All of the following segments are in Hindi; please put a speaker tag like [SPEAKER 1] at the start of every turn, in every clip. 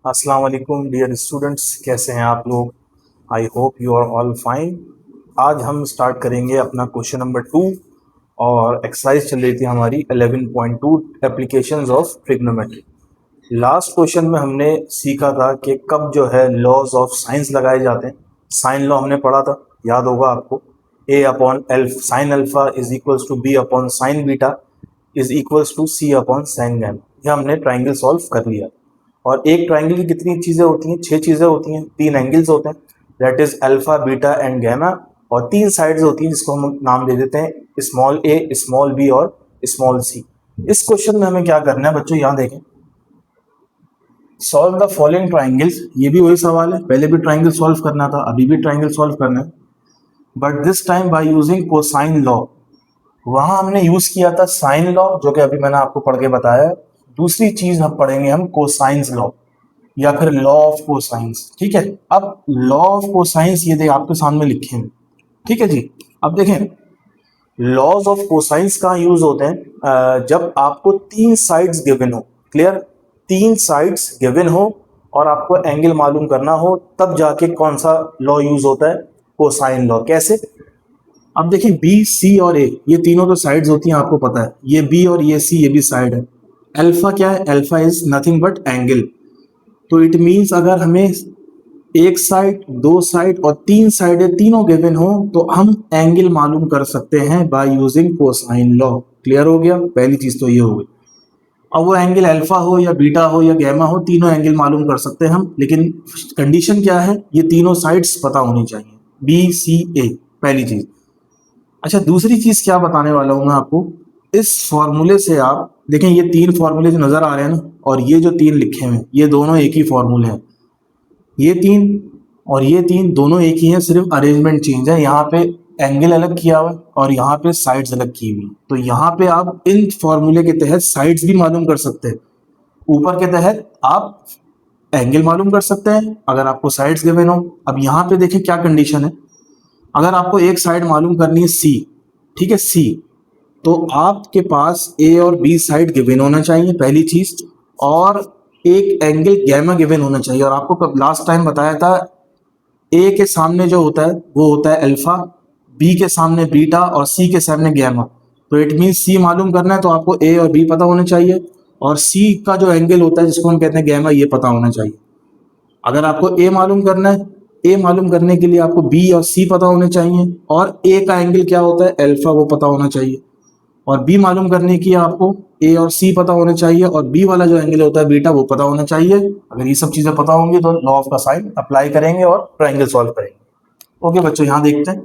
[SPEAKER 1] अस्सलाम वालेकुम डियर स्टूडेंट्स, कैसे हैं आप लोग। I hope you are all fine. आज हम स्टार्ट करेंगे अपना क्वेश्चन नंबर 2 और एक्सरसाइज चल रही थी हमारी 11.2 applications of trigonometry. Last question में हमने सीखा था कि कब जो है लॉज ऑफ साइंस लगाए जाते हैं। साइन लॉ हमने पढ़ा था, याद होगा आपको। ए अपॉन एल्फ sine alpha is equals to B upon sine beta is equals to C upon sine gamma. ये हमने ट्राइंगल सॉल्व कर लिया। और एक ट्राइंगल की कितनी चीज़ें होती हैं? 6 चीज़ें होती हैं, 3 एंगल्स होते हैं, that is alpha beta and gamma. और 3 साइड्स होती हैं जिसको हम नाम दे देते हैं स्मॉल ए, स्मॉल बी और स्मॉल सी। इस क्वेश्चन में हमें क्या करना है बच्चों, यहाँ देखें। Solve the following triangles. ये भी वही सवाल है, पहले भी ट्राइंगल सॉल्व करना था, अभी भी ट्राइंगल सॉल्व करना है, but this time by using cosine law. वहां हमने यूज किया था साइन लॉ, जो कि अभी मैंने आपको पढ़ के बताया। दूसरी चीज हम पढ़ेंगे हम कोसाइंस लॉ या फिर लॉ ऑफ कोसाइंस। ठीक है, अब लॉ ऑफ कोसाइंस ये आपके सामने लिखे हैं। ठीक है जी, अब देखें लॉज ऑफ कोसाइंस कहाँ यूज होते हैं? जब आपको 3 साइड्स गिवन हो। क्लियर, 3 साइड्स गिवन हो और आपको एंगल मालूम करना हो, तब जाके कौन सा लॉ यूज होता है? Cosine law. कैसे? अब देखिए बी सी और ए, ये तीनों तो साइड्स होती हैं, आपको पता है। ये बी और ये सी, ये भी साइड है। अल्फा क्या है? Alpha is nothing but angle. तो इट मीन्स अगर हमें एक साइड, 2 साइड और 3 साइडें तीनों गिवन हो तो हम एंगल मालूम कर सकते हैं by using cosine law. Clear हो गया? पहली चीज तो ये हो गई। अब वो एंगल अल्फा हो या बीटा हो या गैमा हो, तीनों एंगल मालूम कर सकते हैं हम, लेकिन कंडीशन क्या है? ये तीनों साइड्स पता होनी चाहिए, बी सी ए, पहली चीज। अच्छा, दूसरी चीज क्या बताने वाला हूं मैं आपको। इस फॉर्मूले से आप देखें, ये 3 फॉर्मूले जो नजर आ रहे हैं ना, और ये जो 3 लिखे हुए हैं, ये दोनों एक ही फॉर्मूले हैं। ये 3 और ये 3 दोनों एक ही हैं, सिर्फ अरेंजमेंट चेंज है। यहाँ पे एंगल अलग किया हुआ है और यहाँ पे साइड्स अलग की हुई। तो यहाँ पे आप इन फॉर्मूले के तहत साइड्स भी मालूम कर सकते हैं, ऊपर के तहत आप एंगल मालूम कर सकते हैं अगर आपको साइड्स गिवन हो। अब यहाँ पे देखें क्या कंडीशन है। अगर आपको एक साइड मालूम करनी है सी, ठीक है सी, तो आपके पास ए और बी साइड गिवन होना चाहिए, पहली चीज। और एक एंगल गैमा गिवन होना चाहिए। और आपको कब लास्ट टाइम बताया था, ए के सामने जो होता है वो होता है अल्फा, बी के सामने बीटा और सी के सामने गैमा। तो इट मीन सी मालूम करना है तो आपको ए और बी पता होने चाहिए, और सी का जो एंगल होता है जिसको हम कहते हैं गैमा, ये पता होना चाहिए। अगर आपको ए मालूम करना है, ए मालूम करने के लिए आपको बी और सी पता होने चाहिए, और ए का एंगल क्या होता है अल्फा, वो पता होना चाहिए। और बी मालूम करने की आपको ए और सी पता होना चाहिए, और बी वाला जो एंगल होता है बीटा, वो पता होना चाहिए। अगर ये सब चीजें पता होंगी तो लॉ ऑफ का साइन अप्लाई करेंगे और ट्राइंगल सॉल्व करेंगे। ओके बच्चों, यहाँ देखते हैं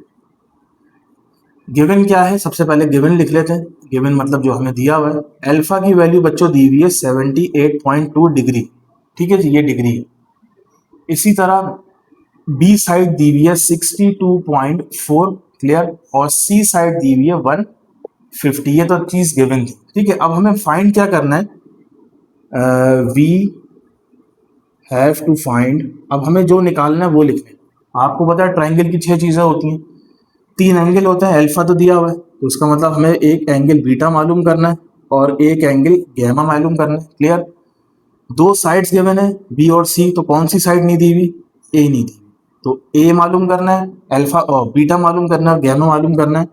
[SPEAKER 1] गिवन क्या है। सबसे पहले गिवन लिख लेते हैं। गिवन मतलब जो हमें दिया हुआ है। अल्फा की वैल्यू बच्चों दी हुई है 78.2 डिग्री। ठीक है जी, ये डिग्री है। इसी तरह बी साइड दी हुई है 62.4। क्लियर, और सी साइड दी हुई है 150। ये तो चीज गिवन थी। ठीक है, अब हमें फाइंड क्या करना है? वी हैव टू फाइंड, अब हमें जो निकालना है वो लिखना है। आपको पता है ट्राइंगल की 6 चीजें होती हैं, 3 एंगल होते हैं। अल्फा तो दिया हुआ है, तो उसका मतलब हमें एक एंगल बीटा मालूम करना है और एक एंगल गैमा मालूम करना है। क्लियर, 2 साइड्स गिवन है बी और सी, तो कौन सी साइड नहीं दी हुई? ए नहीं दी हुई। तो ए मालूम करना है, अल्फा और बीटा मालूम करना है, गैमा मालूम करना है।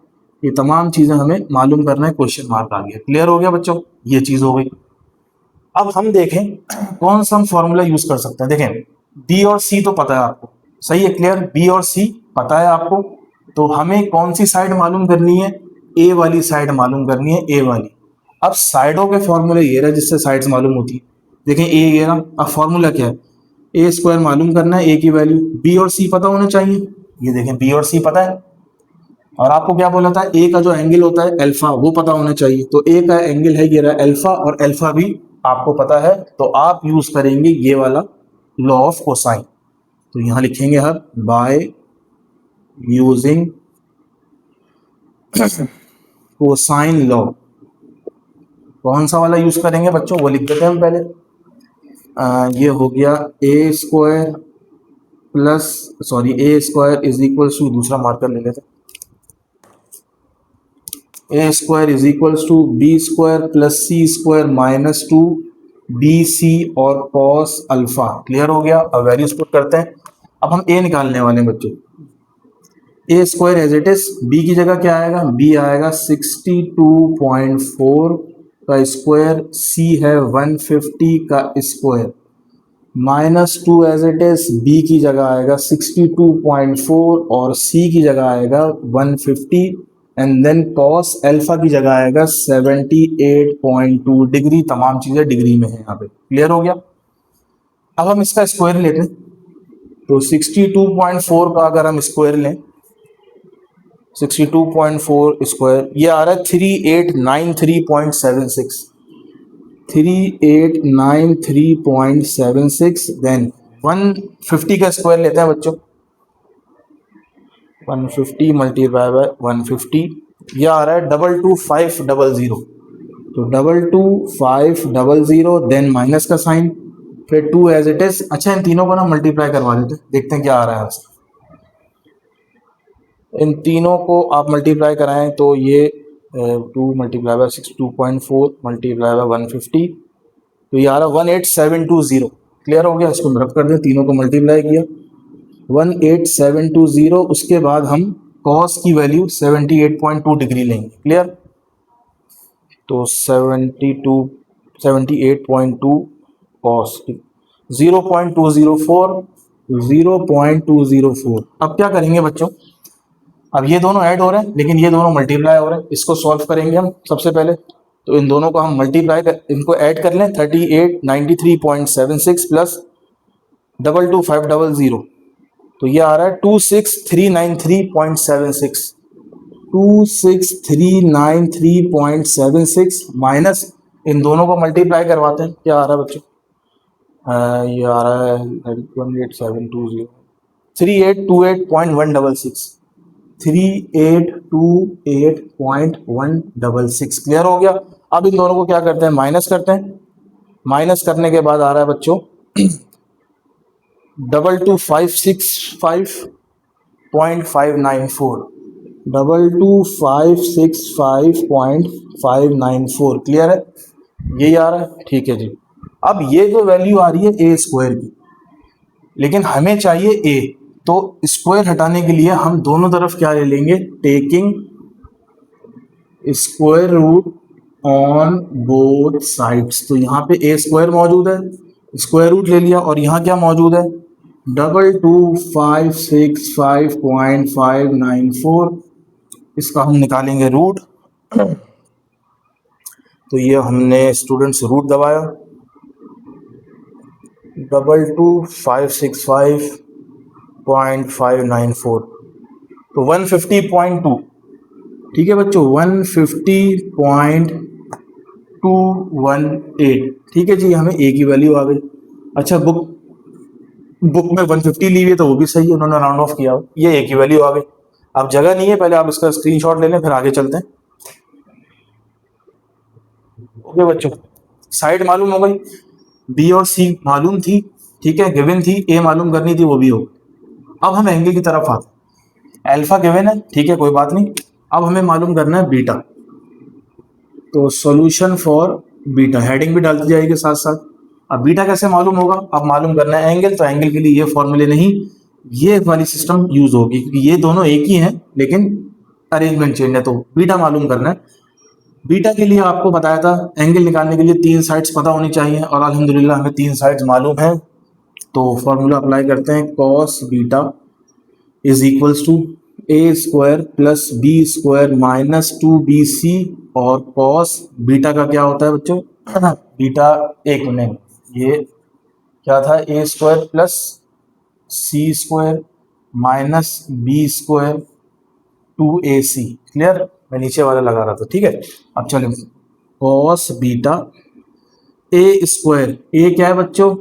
[SPEAKER 1] ये तमाम चीजें हमें मालूम करना है। क्वेश्चन मार्क आ गया। क्लियर हो गया बच्चों? ये चीज हो गई। अब हम देखें कौन सा हम फॉर्मूला यूज कर सकते हैं। देखें बी और सी तो पता है आपको, सही है। क्लियर, बी और सी पता है आपको, तो हमें कौन सी साइड मालूम करनी है? ए वाली साइड मालूम करनी है, ए वाली। अब साइडों के फॉर्मूले ये रहा जिससे साइड्स मालूम होती है। देखें ए ये रहा। अब फॉर्मूला क्या है? ए स्क्वायर मालूम करना है, ए की वैल्यू। बी और सी पता होना चाहिए। ये देखें बी और सी पता है। और आपको क्या बोला था? ए का जो एंगल होता है अल्फा, वो पता होना चाहिए। तो ए का एंगल है ये रहा अल्फा, और अल्फा भी आपको पता है, तो आप यूज करेंगे ये वाला लॉ ऑफ कोसाइन। तो यहां लिखेंगे हम बाय यूजिंग कोसाइन लॉ। कौन सा वाला यूज करेंगे बच्चों, वो लिख देते हैं हम पहले। ये हो गया A square plus, sorry, A square is equal to, दूसरा मार्कर ले लेते हैं। A square is equals to B square plus C square minus 2 B C और कॉस अल्फा। क्लियर हो गया। अब वैल्यूज पुट करते हैं। अब हम ए निकालने वाले हैं बच्चों। A square as it is, B की जगह क्या आएगा, बी आएगा 62.4 का स्क्वायर, सी है 150 का square, -2 as it is, B की जगह आएगा 62.4 और सी की जगह आएगा 150 एंड देन कॉस अल्फा की जगह आएगा 78.2 डिग्री। तमाम चीजें डिग्री में है यहाँ पे। क्लियर हो गया। अब हम इसका स्क्वायर लेते हैं। तो 62.4 का अगर हम स्क्वायर लें, 62.4 स्क्वायर, ये आ रहा है 3893.76, 3893.76। देन 150 का स्क्वायर लेते हैं बच्चों, 150 मल्टीप्लाई बाय 150, यह आ रहा है 22500। तो 22500, देन माइनस का साइन, फिर 2 एज इट इज। अच्छा, इन तीनों को ना मल्टीप्लाई करवा देते, देखते हैं क्या आ रहा है आंसर। इन तीनों को आप मल्टीप्लाई कराएं तो ये 2 मल्टीप्लाई बाय 62.4 मल्टीप्लाई बाय 150, तो ये आ रहा 18720। क्लियर हो गया। इसको रब कर दें, तीनों को मल्टीप्लाई किया 18720। उसके बाद हम कॉस की वैल्यू 78.2 डिग्री लेंगे। क्लियर। तो 78.2 कॉस 0.204, 0.204। अब क्या करेंगे बच्चों, अब ये दोनों ऐड हो रहे हैं लेकिन ये दोनों मल्टीप्लाई हो रहे हैं। इसको सॉल्व करेंगे हम सबसे पहले। तो इन दोनों को हम मल्टीप्लाई कर, इनको ऐड कर लें, 3893.76 प्लस 22500, तो ये आ रहा है 26393.76, 26393.76 माइनस इन दोनों को मल्टीप्लाई करवाते हैं। क्या आ रहा है बच्चों, ये आ रहा है 18720, 3828.166, 3828.166। क्लियर हो गया। अब इन दोनों को क्या करते हैं, माइनस करते हैं। माइनस करने के बाद आ रहा है बच्चों 22565.594, 22565.594। क्लियर है, यही आ रहा है। ठीक है जी। अब ये जो वैल्यू आ रही है ए स्क्वायर की, लेकिन हमें चाहिए ए, तो स्क्वायर हटाने के लिए हम दोनों तरफ क्या ले लेंगे, taking square root on both sides. तो यहाँ पे ए स्क्वायर मौजूद है, स्क्वायर रूट ले लिया, और यहाँ क्या मौजूद है, 22565.594। इसका हम निकालेंगे रूट। तो ये हमने स्टूडेंट्स रूट दबाया, 22565.594, तो 150.2। ठीक है बच्चों, 150.218। ठीक है जी, हमें ए की वैल्यू आ गई। अच्छा, बुक में 150 ली हुई है तो वो भी सही है, उन्होंने राउंड ऑफ किया, ये ए की वैल्यू आ गई। अब जगह नहीं है, पहले आप इसका स्क्रीनशॉट ले लें, फिर आगे चलते हैं। ओके बच्चों, साइड मालूम हो गई, बी और सी मालूम थी, ठीक है, गिवन थी, ए मालूम करनी थी, वो भी हो। अब हम एंगल की तरफ आते, अल्फा गिवन है, ठीक है, कोई बात नहीं। अब हमें मालूम करना है बीटा। तो सॉल्यूशन फॉर बीटा, हेडिंग भी डालती जाएगी साथ साथ। अब बीटा कैसे मालूम होगा, अब मालूम करना है एंगल, तो एंगल के लिए ये फॉर्मूले नहीं, ये वाली सिस्टम यूज होगी, क्योंकि ये दोनों एक ही हैं लेकिन अरेंजमेंट चेंज है। तो बीटा मालूम करना है। बीटा के लिए आपको बताया था, एंगल निकालने के लिए 3 साइड्स पता होनी चाहिए, और अल्हम्दुलिल्लाह हमें 3 साइड्स मालूम है। तो फॉर्मूला अप्लाई करते हैं, cos beta is equals to A square plus B square minus 2bc, और कॉस बीटा का क्या होता है बच्चों, बीटा, एक मिनट, ये क्या था, A square plus C square minus B square 2ac। Clear, मैं नीचे वाला लगा रहा था, ठीक है। अब चलो, कॉस बीटा ए स्क्वायर, ए क्या है बच्चों,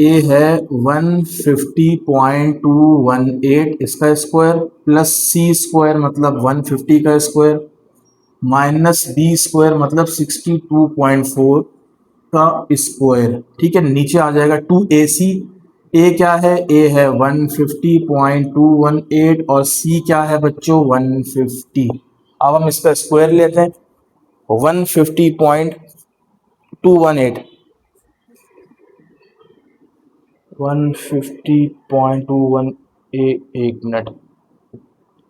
[SPEAKER 1] ए है 150.218 इसका स्क्वायर, प्लस सी स्क्वायर मतलब 150 का स्क्वायर, माइनस बी स्क्वायर मतलब 62.4 का स्क्वायर। ठीक है, नीचे आ जाएगा 2ac। ए क्या है, ए है 150.218 और सी क्या है बच्चों, 150। अब हम इसका स्क्वायर लेते हैं, 150.218 150.21 एक मिनट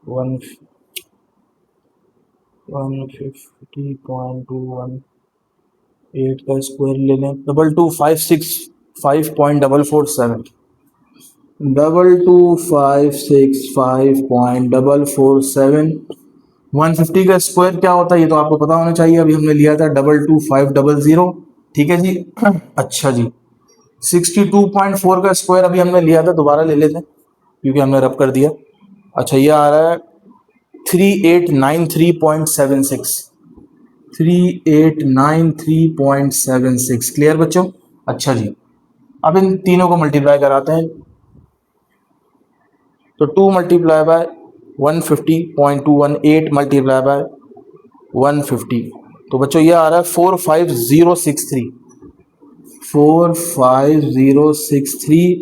[SPEAKER 1] 150.218 का स्क्वायर ले लें 2256 5.447 150 का स्क्वायर क्या होता है ये तो आपको पता होना चाहिए। अभी हमने लिया था 22500। ठीक है जी। अच्छा जी 62.4 का स्क्वायर अभी हमने लिया था, दोबारा ले लेते हैं क्योंकि हमने रब कर दिया। अच्छा ये आ रहा है 3893.76 3893.76 क्लियर बच्चों। अच्छा जी अब इन तीनों को मल्टीप्लाई कराते हैं तो 2 मल्टीप्लाई बाय 150.218 मल्टीप्लाई बाय 150 तो बच्चों ये आ रहा है 45063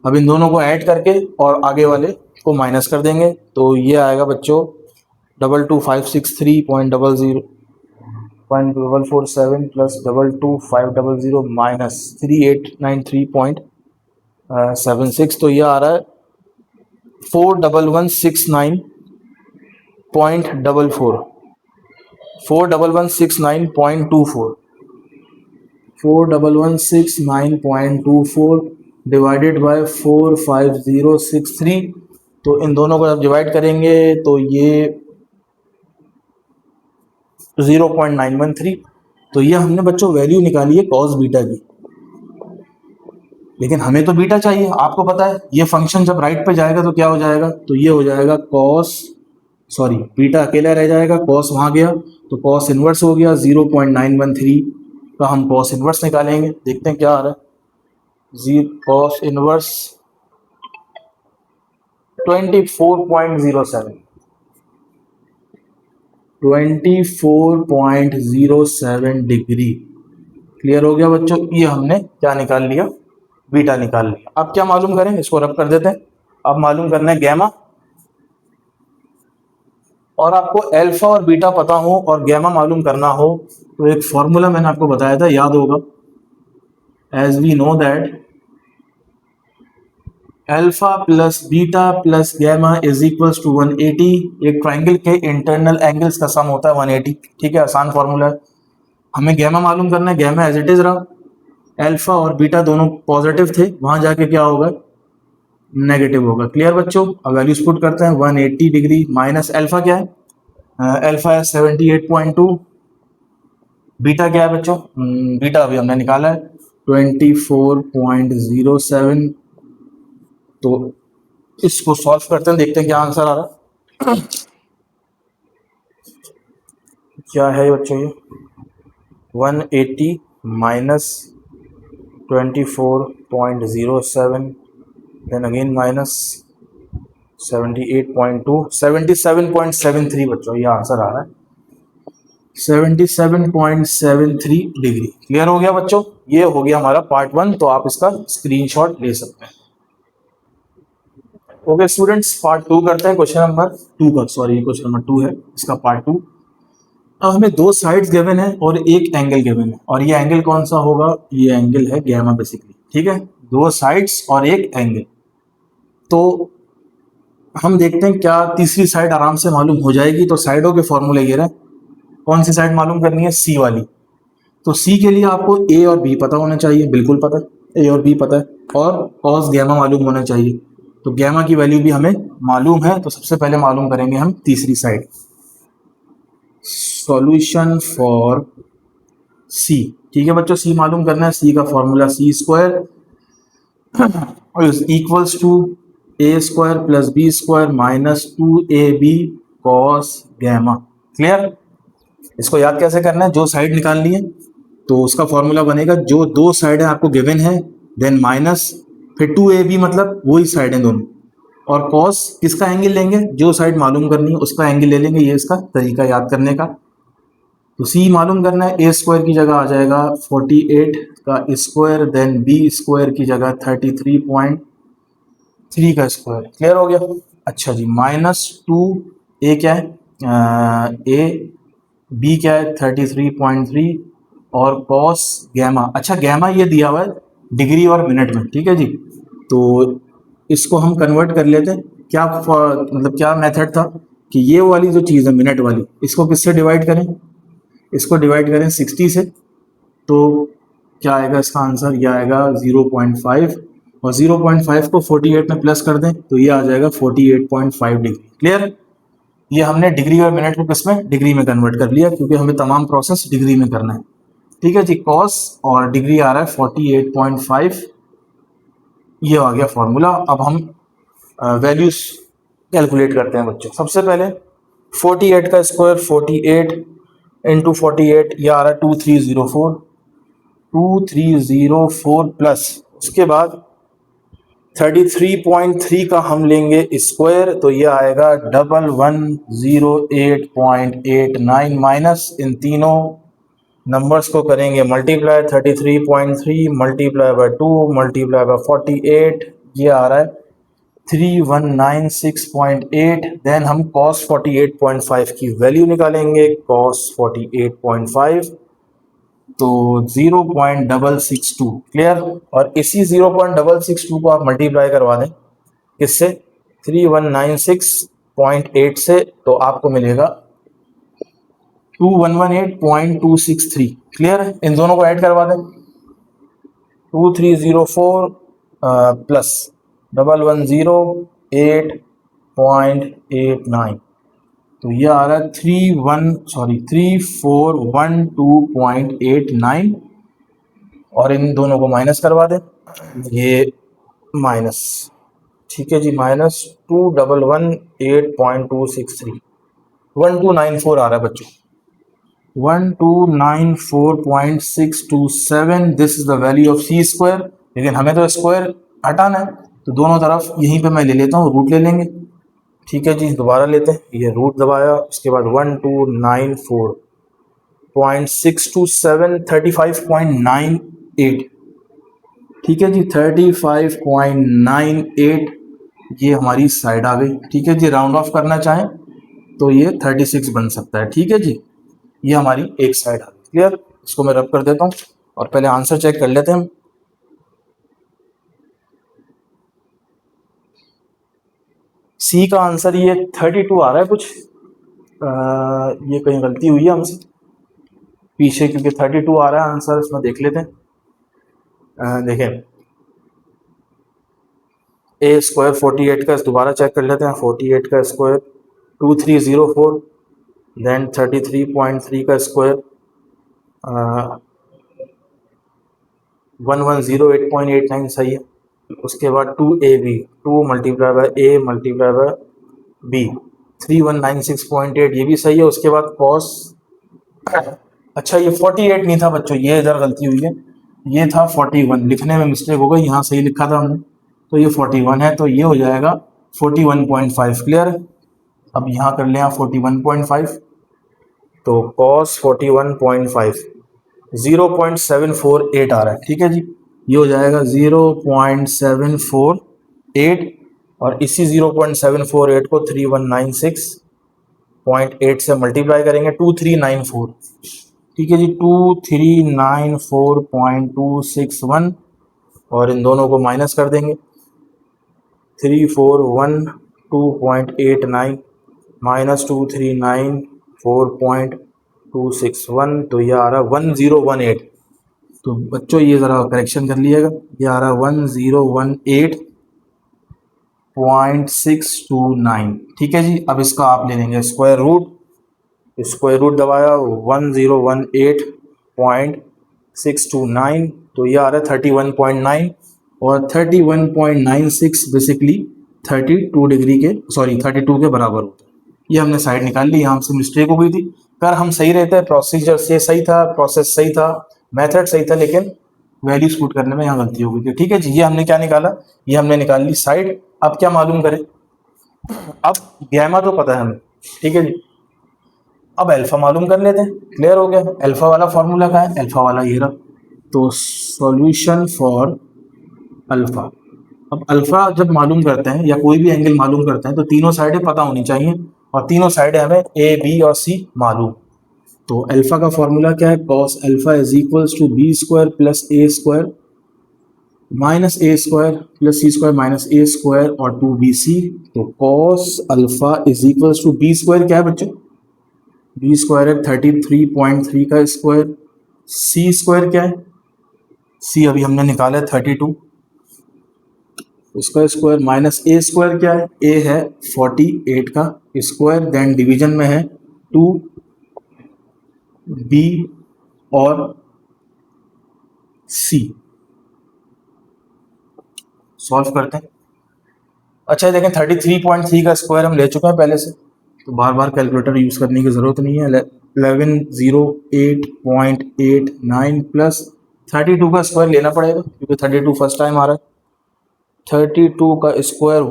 [SPEAKER 1] अब इन दोनों को ऐड करके और आगे वाले को माइनस कर देंगे तो ये आएगा बच्चों 22563.00.447 प्लस 22500 माइनस 3893.76 तो ये आ रहा है 4169.44 4169.24 4169.24 डिवाइडेड बाय 45063 तो इन दोनों को जब डिवाइड करेंगे तो ये 0.913 तो ये हमने बच्चों वैल्यू निकाली है कॉस बीटा की, लेकिन हमें तो बीटा चाहिए। आपको पता है ये फंक्शन जब राइट पे जाएगा तो क्या हो जाएगा, तो ये हो जाएगा कॉस सॉरी बीटा अकेला रह जाएगा, कॉस वहां गया तो कॉस इनवर्स हो गया 0.913 का हम कॉस इनवर्स निकालेंगे। देखते हैं क्या आ रहा है। जी कॉस इनवर्स 24.07 डिग्री। क्लियर हो गया बच्चों। ये हमने क्या निकाल लिया, बीटा निकाल लिया। अब क्या मालूम करें, इसको रब कर देते हैं। अब मालूम करना है गैमा, और आपको अल्फा और बीटा पता हो और गैमा मालूम करना हो तो एक फॉर्मूला मैंने आपको बताया था, याद होगा। As we know that alpha plus beta plus gamma is equals to 180। एक ट्राइंगल के इंटरनल एंगल्स का सम होता है 180। ठीक है, आसान फॉर्मूला है। हमें गैमा मालूम करना है, गैमा एज इट इज रहा। अल्फा और बीटा दोनों पॉजिटिव थे, वहां जाके क्या होगा, नेगेटिव होगा। क्लियर बच्चों। अब वैल्यूज पुट करते हैं। 180 डिग्री माइनस अल्फा क्या है, अल्फा है 78.2। बीटा क्या है बच्चों, बीटा अभी हमने निकाला है 24.07। तो इसको सॉल्व करते हैं, देखते हैं क्या आंसर आ रहा है। क्या है बच्चों ये 180 माइनस 24.07 देन अगेन माइनस 78.2 77.73 बच्चों ये आंसर आ रहा है 77.73 डिग्री। क्लियर हो गया बच्चों। ये हो गया हमारा पार्ट 1, तो आप इसका स्क्रीनशॉट ले सकते हैं। ओके स्टूडेंट्स, पार्ट 2 करते हैं। क्वेश्चन नंबर 2 का, सॉरी क्वेश्चन नंबर 2 है, इसका पार्ट 2। अब हमें दो साइड्स गिवन है और एक एंगल गिवन है, और ये एंगल कौन सा होगा, ये एंगल है गैमा बेसिकली। ठीक है, दो साइड्स और एक एंगल। तो हम देखते हैं क्या तीसरी साइड आराम से मालूम हो जाएगी। तो साइडों के फॉर्मूले ये रहे। कौन सी साइड मालूम करनी है, सी वाली। तो सी के लिए आपको ए और बी पता होना चाहिए, बिल्कुल पता है, ए और बी पता है, और कॉस गैमा मालूम होना चाहिए। तो गैमा की वैल्यू भी हमें मालूम है। तो सबसे पहले मालूम करेंगे हम तीसरी साइड। सॉल्यूशन फॉर सी। ठीक है बच्चों, सी मालूम करना है। सी का formula C square equals to A square plus B square minus 2ab cos gamma. Clear. इसको याद कैसे करना है, जो साइड निकालनी है तो उसका फॉर्मूला बनेगा, जो दो साइड है आपको गिवन है, देन माइनस फिर 2ab मतलब वही साइड है दोनों, और कॉस किसका एंगल लेंगे, जो साइड मालूम करनी है उसका एंगल ले लेंगे। ये इसका तरीका याद करने का। तो सी मालूम करना है, ए स्क्वायर की जगह आ जाएगा 48 का स्क्वायर, देन बी स्क्वायर की जगह 33.3 का स्क्वायर। क्लियर हो गया। अच्छा जी, माइनस 2 ए क्या है, ए बी क्या है 33.3 और कॉस गैमा। अच्छा गैमा ये दिया हुआ है डिग्री और मिनट में, ठीक है जी। तो इसको हम कन्वर्ट कर लेते हैं, क्या मतलब क्या मेथड था कि ये वाली जो चीज़ है मिनट वाली, इसको किससे डिवाइड करें, इसको डिवाइड करें 60 से, तो क्या आएगा इसका आंसर, ये आएगा 0.5, और 0.5 को 48 में प्लस कर दें तो ये आ जाएगा 48.5 डिग्री। क्लियर? ये हमने डिग्री और मिनट को किसमें, डिग्री में कन्वर्ट कर लिया, क्योंकि हमें तमाम प्रोसेस डिग्री में करना है। ठीक है जी, कॉस और डिग्री आ रहा है 48.5, ये आ गया फॉर्मूला। अब हम वैल्यूज कैलकुलेट करते हैं बच्चों। सबसे पहले 48 का स्क्वायर 48 इंटू 48, ये आ रहा है 2304 प्लस उसके बाद 33.3 का हम लेंगे स्क्वायर, तो ये आएगा 1108.89 माइनस इन तीनों नंबर्स को करेंगे multiply, 33.3 multiply by 2 multiply bye 48, ये आ रहा है 3196.8। देन हम cos 48.5 की वैल्यू निकालेंगे, cos 48.5 तो 0.662। क्लियर? और इसी 0.662 को आप मल्टीप्लाई करवा दें किससे, 3196.8 से, तो आपको मिलेगा 2118.263। क्लियर? इन दोनों को ऐड करवा दें, 2304 प्लस 1108.89, तो ये आ रहा है 3412.89, और इन दोनों को माइनस करवा दें, ये माइनस, ठीक है जी, माइनस 2118.263, 1294 आ रहा है बच्चों, 1294.627। This is the value of C square. लेकिन हमें तो स्क्वायर हटाना है, तो दोनों तरफ यहीं पे मैं ले लेता हूँ, रूट ले लेंगे। ठीक है जी, दोबारा लेते हैं, ये रूट दबाया, उसके बाद 1294.627, 35.98, ठीक है जी, 35.98, ये हमारी साइड आ गई। ठीक है जी, राउंड ऑफ करना चाहें तो ये 36 बन सकता है। ठीक है जी, ये हमारी एक साइड आ गई। क्लियर? इसको मैं रब कर देता हूँ और पहले आंसर चेक कर लेते हैं हम। सी का आंसर ये 32 आ रहा है कुछ, ये कहीं गलती हुई है हमसे पीछे, क्योंकि 32 आ रहा है आंसर, इसमें देख लेते हैं। देखें, ए स्क्वायर 48 का दोबारा चेक कर लेते हैं, 48 का स्क्वायर 2304, देन 33.3 का स्क्वायर 1108.89 सही है। उसके बाद 2ab, 2 multiply by A multiply by B 3196.8, ये भी सही है। उसके बाद कॉस, अच्छा ये 48 नहीं था बच्चों, ये इधर गलती हुई है, ये था 41, लिखने में मिस्टेक हो गई, यहाँ सही लिखा था हमने, तो ये 41 है, तो ये हो जाएगा 41.5। क्लियर? अब यहाँ कर लें आप 41.5, तो cos 41.5 0.748 आ रहा है। ठीक है जी, ये हो जाएगा 0.748, और इसी 0.748 को 3196.8 से मल्टीप्लाई करेंगे, 2394। ठीक है जी, 2394.261, और इन दोनों को माइनस कर देंगे, 3412.89 माइनस 2394.261, तो ये आ रहा है 1018। तो बच्चों ये ज़रा करेक्शन कर लीजिएगा, ये आ रहा है 1018.629। ठीक है जी, अब इसका आप ले लेंगे स्क्वायर रूट, स्क्वायर रूट दबाया 1018.629, तो ये आ रहा है 31.9, और 31.96 बेसिकली 32 डिग्री के, सॉरी 32 के बराबर होता है। ये हमने साइड निकाल ली, यहाँ से मिस्टेक हो गई थी, पर हम सही रहते हैं, प्रोसीजर से सही था, प्रोसेस सही था, मेथड सही था, लेकिन वैल्यूज पुट करने में यहाँ गलती हो गई थी। ठीक है जी, ये हमने क्या निकाला, ये हमने निकाल ली साइड। अब क्या मालूम करें, अब गैमा तो पता है हमें, ठीक है जी, अब अल्फा मालूम कर लेते हैं। क्लियर हो गया? अल्फा वाला फॉर्मूला क्या है, अल्फा वाला ये रहा, तो सॉल्यूशन फॉर अल्फा। अब अल्फा जब मालूम करते हैं या कोई भी एंगल मालूम करते हैं, तो तीनों साइडें पता होनी चाहिए, और तीनों साइडें हमें ए बी और सी मालूम। तो अल्फा का फॉर्मूला क्या है, cos alpha is equals to B square plus A square minus A square plus C square minus A square और 2bc, तो cos alpha is equals to B square क्या है बच्चों, बी स्क्वायर है 33.3 का स्क्वायर, सी स्क्वायर क्या है, सी अभी हमने निकाला है 32 उसका स्क्वायर, माइनस ए स्क्वायर क्या है, ए है 48 का स्क्वायर, देन डिवीजन में है 2b और सी। सॉल्व करते हैं। अच्छा देखें 33.3 का स्क्वायर हम ले चुके हैं पहले से, तो बार बार कैलकुलेटर यूज़ करने की ज़रूरत नहीं है। 1108.89 प्लस 32 का स्क्वायर लेना पड़ेगा क्योंकि 32 फर्स्ट टाइम आ रहा है। 32 का स्क्वायर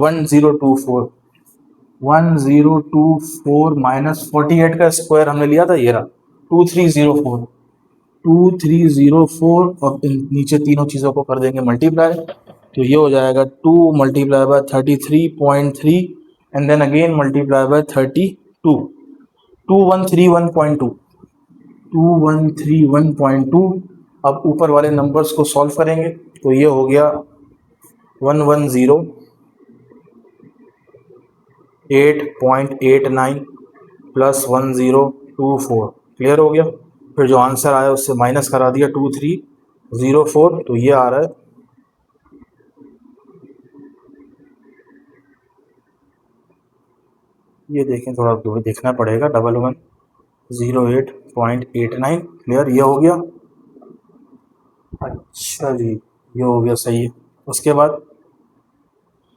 [SPEAKER 1] 1024 माइनस 48 का स्क्वायर हमने लिया था, ये रहा 2304 और नीचे तीनों चीज़ों को कर देंगे मल्टीप्लाई, तो ये हो जाएगा 2 multiply by 33.3 and then again multiply by 32, 2131.2, 2131.2। अब ऊपर वाले नंबर्स को सॉल्व करेंगे तो ये हो गया 110.89 प्लस 1024, क्लियर हो गया। फिर जो आंसर आया उससे माइनस करा दिया 2304, तो ये आ रहा है ये देखें, थोड़ा देखना पड़ेगा, 1108.89, क्लियर, ये हो गया। अच्छा जी, ये हो गया सही है। उसके बाद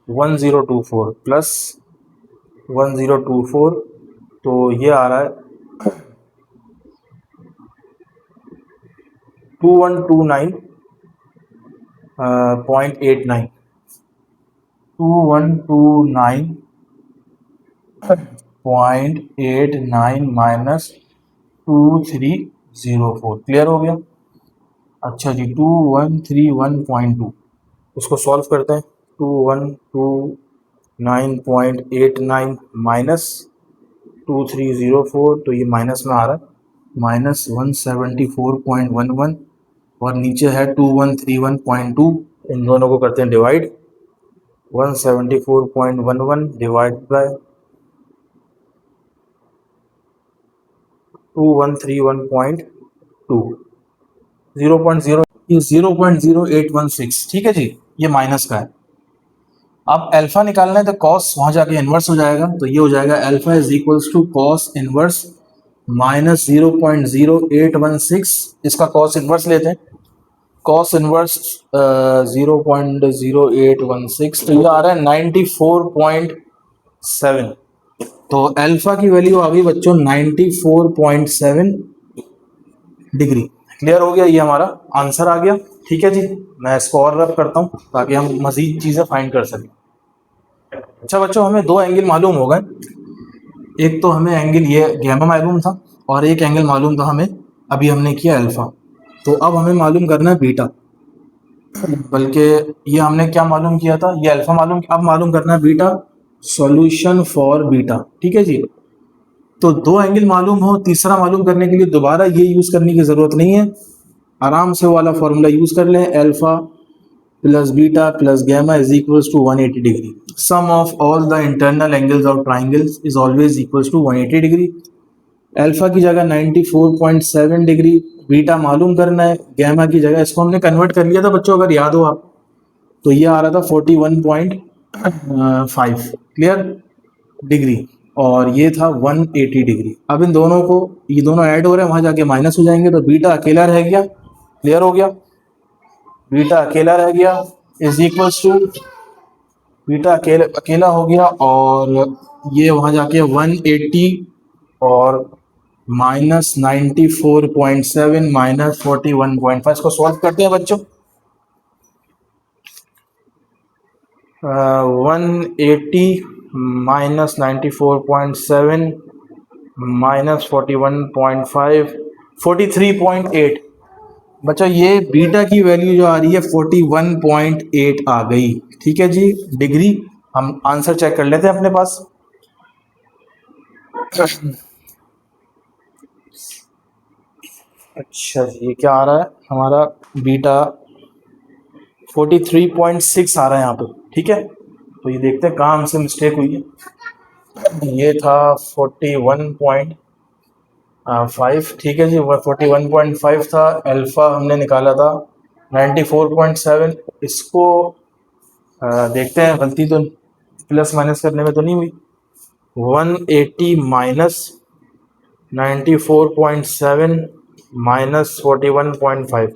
[SPEAKER 1] 1024 प्लस 1024, तो ये आ रहा है 2129.89, 2129.89 माइनस 2304, क्लियर हो गया। अच्छा जी 2131.2, उसको सॉल्व करते हैं। 2129.89 माइनस 2304, तो ये माइनस में आ रहा है, माइनस 174.11 और नीचे है 2131.2, इन दोनों को करते हैं डिवाइड, 174.11 डिवाइड बाय 2131.2, 0.0, ये 0.0816, ठीक है जी, ये माइनस का है। अब अल्फा निकालना है तो कॉस वहां जाके इन्वर्स हो जाएगा, तो ये हो जाएगा alpha is equals to cos inverse minus 0.0816, इसका कॉस इन्वर्स लेते हैं, कॉस इन्वर्स 0.0816, तो ये आ रहा है 94.7, तो अल्फा की वैल्यू आ गई बच्चों 94.7 डिग्री, क्लियर हो गया, ये हमारा आंसर आ गया। ठीक है जी, मैं इसको और रब करता हूँ ताकि हम मजीद चीज़ें फाइंड कर सकें। अच्छा बच्चों, हमें दो एंगल मालूम हो गए, एक तो हमें एंगल ये गैमा मालूम था और एक एंगल मालूम था हमें, अभी हमने किया अल्फा, तो अब हमें मालूम करना है बीटा, बल्कि ये हमने क्या मालूम किया था, ये अल्फा मालूम, अब मालूम करना है बीटा, सॉल्यूशन फॉर बीटा। ठीक है जी, तो दो एंगल मालूम हो, तीसरा मालूम करने के लिए दोबारा ये यूज़ करने की ज़रूरत नहीं है, आराम से वाला फॉर्मूला यूज़ कर लें, alpha plus beta plus gamma is equals to 180 degree, sum of all the internal angles of triangles is always equals to 180 degree. Alpha की जगह 94.7 डिग्री, बीटा मालूम करना है, गैमा की जगह इसको हमने कन्वर्ट कर लिया था बच्चों, अगर याद हो आप, तो ये आ रहा था 41.5, क्लियर, डिग्री, और ये था 180 डिग्री। अब इन दोनों को, ये दोनों ऐड हो रहे हैं, वहां जाके माइनस हो जाएंगे, तो बीटा अकेला रह गया, क्लियर हो गया, बीटा अकेला रह गया इज इक्वल्स टू, बीटा अकेला हो गया, और ये वहां जाके 180 और माइनस 94.7 माइनस 41.5, इसको सॉल्व करते हैं बच्चों। 180 माइनस 94.7 माइनस 41.5, 43.8, बच्चा ये बीटा की वैल्यू जो आ रही है 41.8 आ गई। ठीक है जी, डिग्री, हम आंसर चेक कर लेते हैं अपने पास। अच्छा ये क्या आ रहा है हमारा, बीटा 43.6 आ रहा है यहाँ पे, ठीक है। तो ये देखते हैं कहाँ हमसे मिस्टेक हुई है। ये था 41.5, ठीक है जी, 41.5 था। अल्फा हमने निकाला था 94.7। इसको देखते हैं गलती तो प्लस माइनस करने में तो नहीं हुई। 180 माइनस 94.7 माइनस 41.5,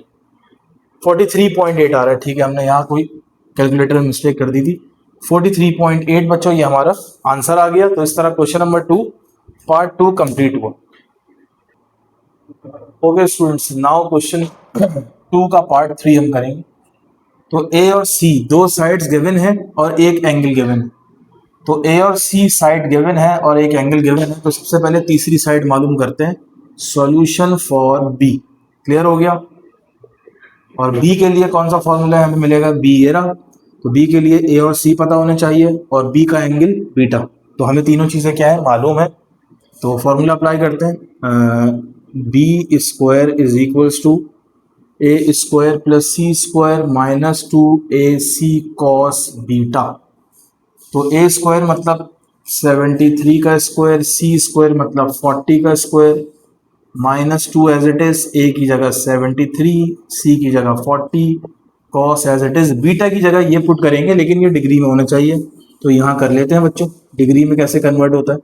[SPEAKER 1] 43.8 आ रहा है, ठीक है। हमने यहाँ कोई कैलकुलेटर में मिस्टेक कर दी थी। 43.8 बच्चों, ये हमारा आंसर आ गया। तो इस तरह क्वेश्चन नंबर 2 पार्ट 2 कंप्लीट हुआ। ओके स्टूडेंट्स, नाउ क्वेश्चन 2 का पार्ट 3 हम करेंगे। तो ए और सी दो साइड्स गिवन है और एक एंगल गिवन है। तो ए और सी साइड गिवन है और एक एंगल गिवन है। तो सबसे पहले तीसरी साइड मालूम करते हैं, सॉल्यूशन फॉर बी। क्लियर हो गया। और बी के लिए कौन सा फॉर्मूला है, हमें मिलेगा बी ये रहा। तो बी के लिए ए और सी पता होने चाहिए और बी का एंगल बीटा। तो हमें तीनों चीज़ें क्या है मालूम है। तो फॉर्मूला अप्लाई करते हैं। B square is equals to A square plus C square minus 2ac cos beta. तो ए स्क्वायर मतलब 73 का स्क्वायर, सी स्क्वायर मतलब 40 का square, minus 2 as it is, A की जगह 73, सी की जगह 40, cos as it is, beta की जगह ये पुट करेंगे, लेकिन ये डिग्री में होना चाहिए। तो यहाँ कर लेते हैं बच्चों, डिग्री में कैसे कन्वर्ट होता है।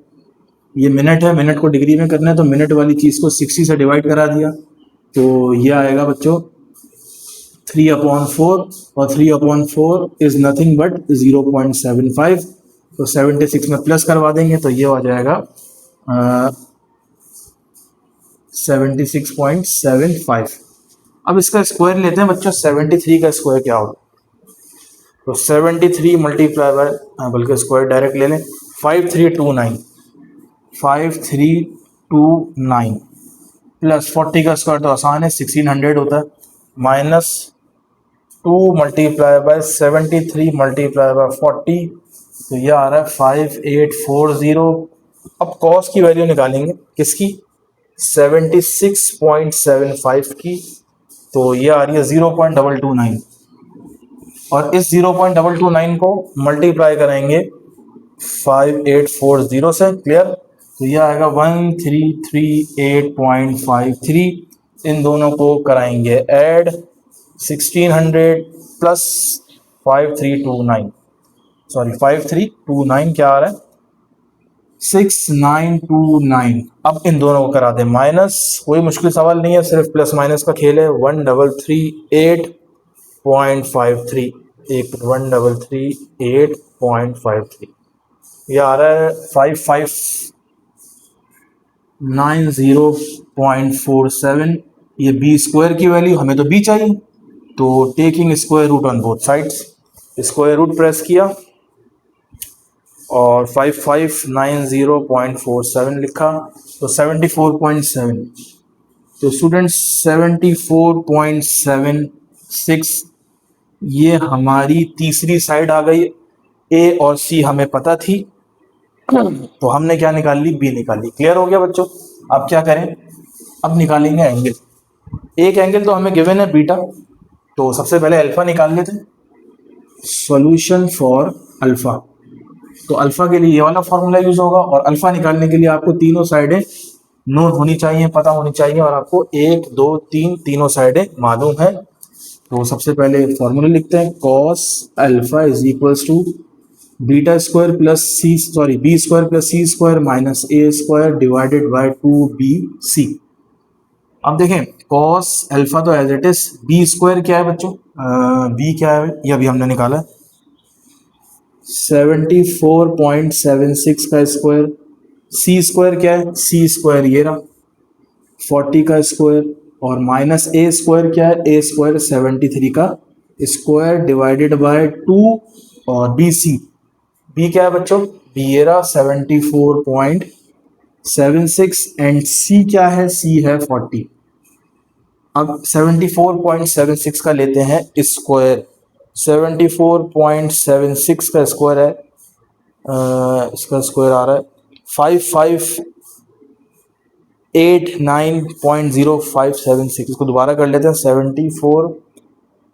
[SPEAKER 1] ये मिनट है, मिनट को डिग्री में करना है, तो मिनट वाली चीज़ को 60 से डिवाइड करा दिया। तो ये आएगा बच्चों 3/4, और 3/4 इज नथिंग बट 0.75। तो 76 में प्लस करवा देंगे तो ये आ जाएगा 76.75। अब इसका स्क्वायर लेते हैं बच्चों, 73 का स्क्वायर क्या होगा। तो 73 मल्टीप्लाई बाय, बल्कि स्क्वायर डायरेक्ट ले लें, 5329, 5329 प्लस 40 का स्क्वायर तो आसान है 1600 होता है, minus 2 multiply bye 73 multiply by 40, तो ये आ रहा है 5840। अब कॉस की वैल्यू निकालेंगे, किसकी, 76.75 की। तो ये आ रही है 0.229, और इस 0.229 को मल्टीप्लाई करेंगे 5840 से। क्लियर। तो ये आएगा 1338.53। इन दोनों को कराएंगे ऐड, 1600 प्लस 5329, सॉरी 5329 क्या आ रहा है 6929। अब इन दोनों को करा दे माइनस, कोई मुश्किल सवाल नहीं है, सिर्फ प्लस माइनस का खेल है। 1338.53, एक 1338.53, ये आ रहा है 5590.47। ये बी स्क्वायर की वैल्यू, हमें तो बी चाहिए, तो taking square root on both sides, square root press किया और 5590.47 लिखा, तो 74.7। तो स्टूडेंट्स 74.76 ये हमारी तीसरी साइड आ गई। ए और सी हमें पता थी, तो हमने क्या निकाल ली, बी निकाल ली। क्लियर हो गया बच्चों। अब क्या करें, अब निकालेंगे एंगल। एक एंगल तो हमें गिवन है बीटा, तो सबसे पहले अल्फा निकाल लेते हैं। सॉल्यूशन फॉर अल्फा, तो अल्फा के लिए ये वाला फॉर्मूला यूज होगा, और अल्फा निकालने के लिए आपको तीनों साइडें नोट होनी चाहिए, पता होनी चाहिए, और आपको 1 2 3 तीनों साइडें मालूम है। तो सबसे पहले फॉर्मूला लिखते हैं, cos alpha is equals to beta square plus C, sorry B square plus C square minus A square divided by 2bc। अब देखें कॉस अल्फा तो as it is, B square क्या है बच्चों, बी क्या है, ये अभी हमने निकाला 74.76 का स्क्वायर, सी स्क्वायर क्या है, सी स्क्वायर ये रहा 40 का स्क्वायर, और माइनस ए स्क्वायर क्या है, ए स्क्वायर 73 का स्क्वायर डिवाइडेड बाय 2, और बी सी, बी क्या है बच्चों, बी ये रहा 74.76, एंड सी क्या है, सी है 40। अब 74.76 का लेते हैं स्क्वायर, 74.76 का स्क्वायर है, इसका स्क्वायर आ रहा है 5589.0576। इसको दोबारा कर लेते हैं, 74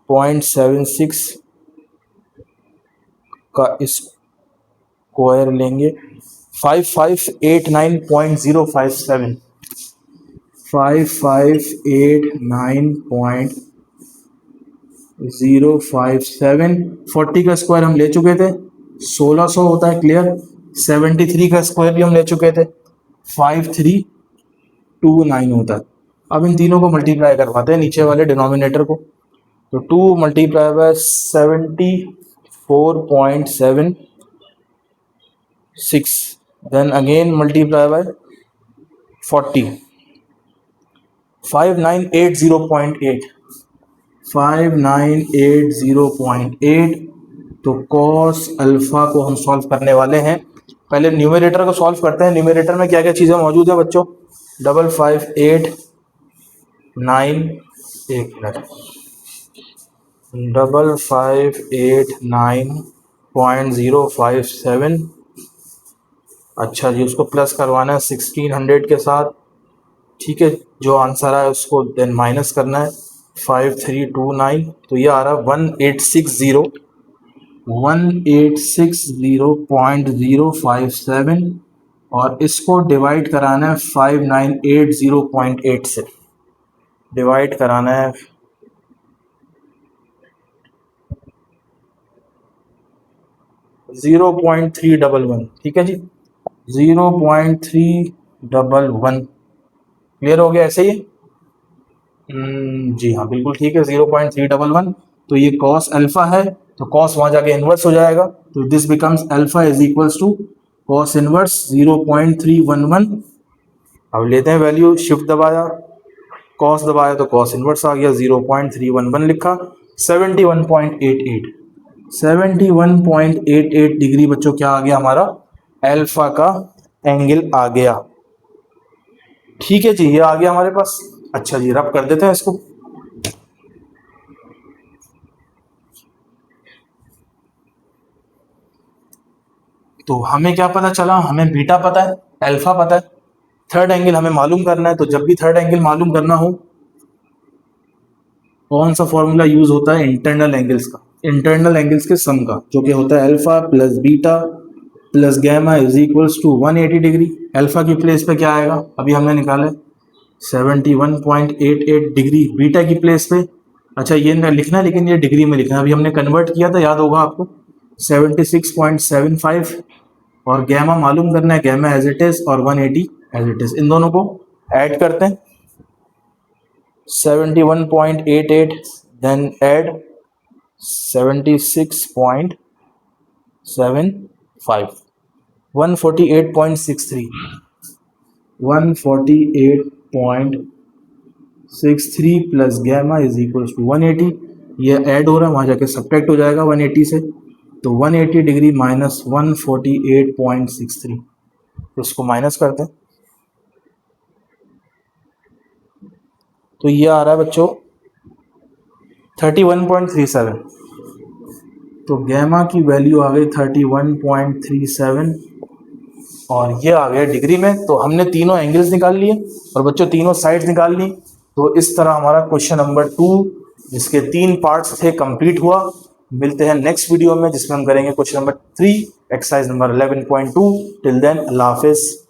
[SPEAKER 1] 0.76 का स्क्वायर लेंगे 5589.057 5589.057 40 का स्क्वायर हम ले चुके थे 1600 होता है क्लियर 73 का स्क्वायर भी हम ले चुके थे 5329 होता है। अब इन तीनों को मल्टीप्लाई करवाते हैं नीचे वाले डिनोमिनेटर को तो 2 multiply by 74.76 then again multiply by 40 5980.8 5980.8 तो कॉस अल्फा को हम सॉल्व करने वाले हैं। पहले न्यूमरेटर को सॉल्व करते हैं। न्यूमरेटर में क्या क्या चीज़ें मौजूद है बच्चों 5589.057 अच्छा जी उसको प्लस करवाना है 1600 के साथ ठीक है जो आंसर आया उसको देन माइनस करना है 5329 तो ये आ रहा है 1860.057 और इसको डिवाइड कराना है 5980.8 से डिवाइड कराना है 0.311 ठीक है जी 0.311 क्लियर हो गया ऐसे ही जी हाँ बिल्कुल ठीक है 0.311 तो ये कॉस अल्फा है तो कॉस वहां जाके इनवर्स हो जाएगा तो this becomes alpha is equals to cos inverse 0.311 अब लेते हैं वैल्यू शिफ्ट दबाया कॉस दबाया तो कॉस इनवर्स आ गया 0.311 लिखा 71.88 डिग्री बच्चों क्या आ गया हमारा अल्फा का एंगल आ गया ठीक है जी ये आ गया हमारे पास अच्छा जी रब कर देते हैं इसको तो हमें क्या पता चला हमें बीटा पता है अल्फा पता है थर्ड एंगल हमें मालूम करना है तो जब भी थर्ड एंगल मालूम करना हो कौन सा फॉर्मूला यूज होता है इंटरनल एंगल्स का इंटरनल एंगल्स के सम का जो कि होता है alpha plus beta plus gamma is equals to 180 degree alpha की प्लेस पे क्या आएगा अभी हमने निकाला 71.88 डिग्री बीटा की प्लेस पे अच्छा ये ना लिखना लेकिन ये डिग्री में लिखना अभी हमने कन्वर्ट किया था याद होगा आपको 76.75 और गैमा मालूम करना है गैमा एज इट इज और 180 एज इट इज इन दोनों को ऐड करते हैं 71.88 then add 76.75 148.63 148.63 plus gamma is equals to 180 ये ऐड हो रहा है वहाँ जाके सब्ट्रैक्ट हो जाएगा 180 से तो 180 डिग्री माइनस 148.63 तो इसको माइनस करते हैं तो ये आ रहा है बच्चों 31.37 तो गैमा की वैल्यू आ गई 31.37 और ये आ गया डिग्री में तो हमने तीनों एंगल्स निकाल लिए और बच्चों तीनों साइड्स निकाल ली तो इस तरह हमारा क्वेश्चन नंबर 2 जिसके 3 पार्ट्स थे कंप्लीट हुआ मिलते हैं नेक्स्ट वीडियो में जिसमें हम करेंगे question number 3 exercise number 11.2 till then अल्लाह हाफिज।